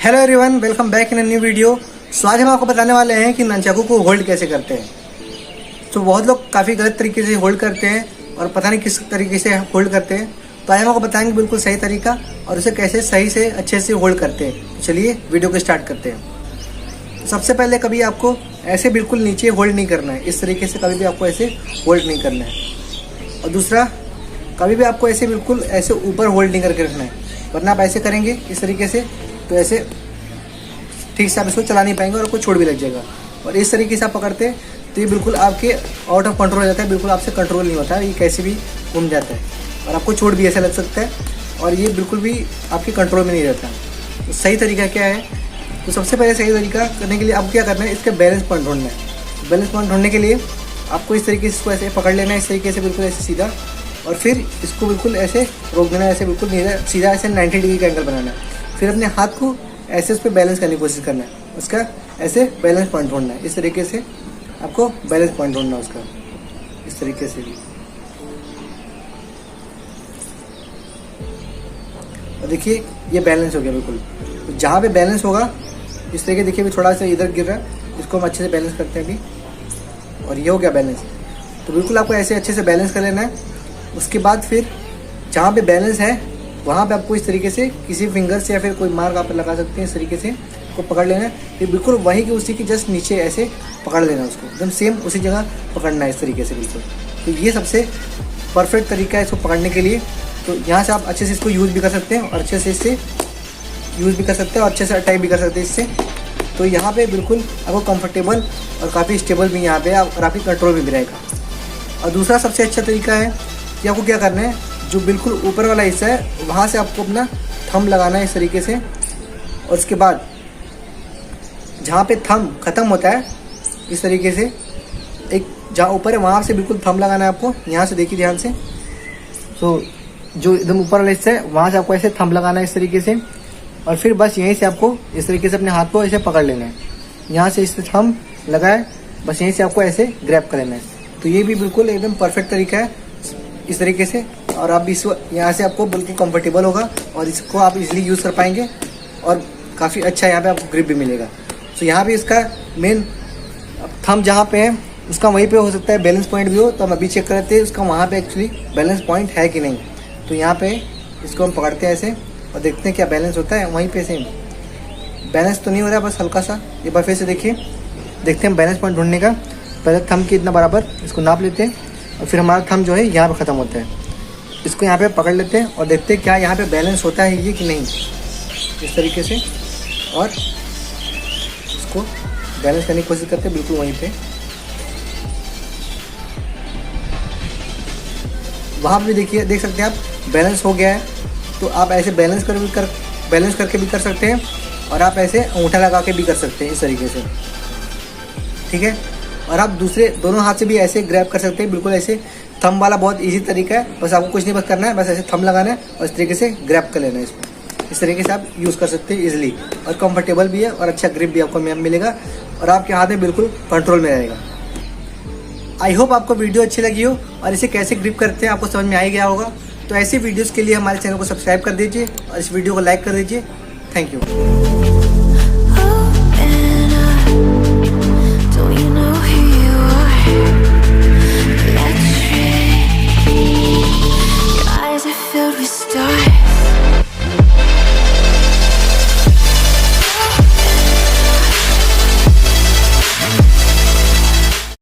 Hello everyone, welcome back in a new video. So आज हम आपको बताने वाले हैं कि ननचाकू को होल्ड कैसे करते हैं। तो बहुत लोग काफ़ी गलत तरीके से होल्ड करते हैं और पता नहीं किस तरीके से होल्ड करते हैं। तो आज हम आपको बताएंगे बिल्कुल सही तरीका और उसे कैसे सही से अच्छे से होल्ड करते हैं। तो चलिए वीडियो को स्टार्ट करते हैं। तो सबसे पहले कभी आपको ऐसे बिल्कुल नीचे होल्ड नहीं करना है, इस तरीके से कभी भी आपको ऐसे होल्ड नहीं करना है। और दूसरा, कभी भी आपको ऐसे बिल्कुल ऐसे ऊपर होल्ड नहीं करके रखना है, वरना आप ऐसे करेंगे इस तरीके से तो ऐसे ठीक से आप इसको चला नहीं पाएंगे और आपको छोड़ भी लग जाएगा। और इस तरीके से आप पकड़ते हैं तो ये बिल्कुल आपके आउट ऑफ कंट्रोल हो जाता है, बिल्कुल आपसे कंट्रोल नहीं होता है, ये कैसे भी घूम जाता है और आपको चोट भी ऐसा लग सकता है और ये बिल्कुल भी आपके कंट्रोल में नहीं रहता। तो सही तरीका क्या है? तो सबसे पहले सही तरीका करने के लिए आपको क्या करना है, इसका बैलेंस पॉइंट ढूंढना है। बैलेंस पॉइंट ढूंढने के लिए आपको इस तरीके से इसको ऐसे पकड़ लेना है, इस तरीके से बिल्कुल ऐसे सीधा, और फिर इसको बिल्कुल ऐसे रोक देना है, ऐसे बिल्कुल सीधा ऐसे 90 डिग्री का एंगल बनाना है। फिर अपने हाथ को ऐसे उस पर बैलेंस करने की कोशिश करना है, उसका ऐसे बैलेंस पॉइंट ढूंढना है। इस तरीके से आपको बैलेंस पॉइंट ढूंढना है उसका, इस तरीके से भी। और देखिए ये बैलेंस हो गया बिल्कुल। तो जहाँ पे बैलेंस होगा इस तरीके, देखिए अभी थोड़ा सा इधर गिर रहा है, इसको हम अच्छे से बैलेंस करते हैं अभी, और ये हो गया बैलेंस। तो बिल्कुल आपको ऐसे अच्छे से बैलेंस कर लेना है। उसके बाद फिर जहाँ पे बैलेंस है वहाँ पे आपको इस तरीके से किसी फिंगर से या फिर कोई मार्क आप लगा सकते हैं, इस तरीके से को पकड़ लेना है। फिर बिल्कुल वहीं के उसी के जस्ट नीचे ऐसे पकड़ लेना है उसको, एकदम सेम उसी जगह पकड़ना है इस तरीके से बिल्कुल। तो ये सबसे परफेक्ट तरीका है इसको पकड़ने के लिए। तो यहाँ से आप अच्छे से इसको यूज़ भी कर सकते हैं और अच्छे से इससे यूज़ भी कर सकते हैं और अच्छे से अटैक भी कर सकते हैं इससे। तो यहाँ पर बिल्कुल आपको कम्फर्टेबल और काफ़ी स्टेबल भी यहाँ पर और आपकी कंट्रोल भी रहेगा। और दूसरा सबसे अच्छा तरीका है कि आपको क्या करना है, जो बिल्कुल ऊपर वाला हिस्सा है वहाँ से आपको अपना थंब लगाना है इस तरीके से। और उसके बाद जहाँ पे थंब ख़त्म होता है इस तरीके से, एक जहाँ ऊपर है वहाँ से बिल्कुल थंब लगाना है आपको। यहाँ से देखिए ध्यान से, तो जो एकदम ऊपर वाला हिस्सा है वहाँ से आपको ऐसे थंब लगाना है इस तरीके से। और फिर बस यहीं से आपको इस तरीके से अपने हाथ को ऐसे पकड़ लेना है, यहाँ से इस थंब लगाए, बस यहीं से आपको ऐसे ग्रैब कर लेना है। तो ये भी बिल्कुल एकदम परफेक्ट तरीका है इस तरीके से। और आप इस यहाँ से आपको बिल्कुल कंफर्टेबल होगा और इसको आप इजीली यूज़ कर पाएंगे और काफ़ी अच्छा यहाँ पे आपको ग्रिप भी मिलेगा। तो यहाँ पे इसका मेन थंब जहाँ पे है उसका वहीं पे हो सकता है बैलेंस पॉइंट भी हो, तो हम अभी चेक करते हैं उसका वहाँ पे एक्चुअली बैलेंस पॉइंट है कि नहीं। तो यहाँ पे इसको हम पकड़ते हैं ऐसे और देखते हैं क्या बैलेंस होता है। वहीं पर सेम बैलेंस तो नहीं हो रहा है, बस हल्का सा। एक बार फिर से देखिए, देखते हैं बैलेंस पॉइंट ढूंढने का। पहले थंब के इतना बराबर इसको नाप लेते हैं और फिर हमारा थंब जो है यहाँ पे ख़त्म होता है। इसको यहाँ पे पकड़ लेते हैं और देखते हैं क्या यहाँ पे बैलेंस होता है ये कि नहीं, इस तरीके से। और इसको बैलेंस करने की कोशिश करते हैं बिल्कुल वहीं पे। वहाँ पे भी देखिए, देख सकते हैं आप बैलेंस हो गया है। तो आप ऐसे बैलेंस करके भी कर सकते हैं और आप ऐसे अंगूठा लगा के भी कर सकते हैं इस तरीके से, ठीक है। और आप दूसरे दोनों हाथ से भी ऐसे ग्रैब कर सकते हैं, बिल्कुल ऐसे। थंब वाला बहुत इजी तरीका है, बस आपको कुछ नहीं बस करना है, बस ऐसे थंब लगाना है और इस तरीके से ग्रैब कर लेना है इसको। इस तरीके से आप यूज़ कर सकते हैं इजीली, और कंफर्टेबल भी है और अच्छा ग्रिप भी आपको मिलेगा और आपके हाथ में बिल्कुल कंट्रोल में रहेगा। आई होप आपको वीडियो अच्छी लगी हो और इसे कैसे ग्रिप करते हैं आपको समझ में आ ही गया होगा। तो ऐसी वीडियोज़ के लिए हमारे चैनल को सब्सक्राइब कर दीजिए और इस वीडियो को लाइक कर दीजिए। Thank you. Filled with stars.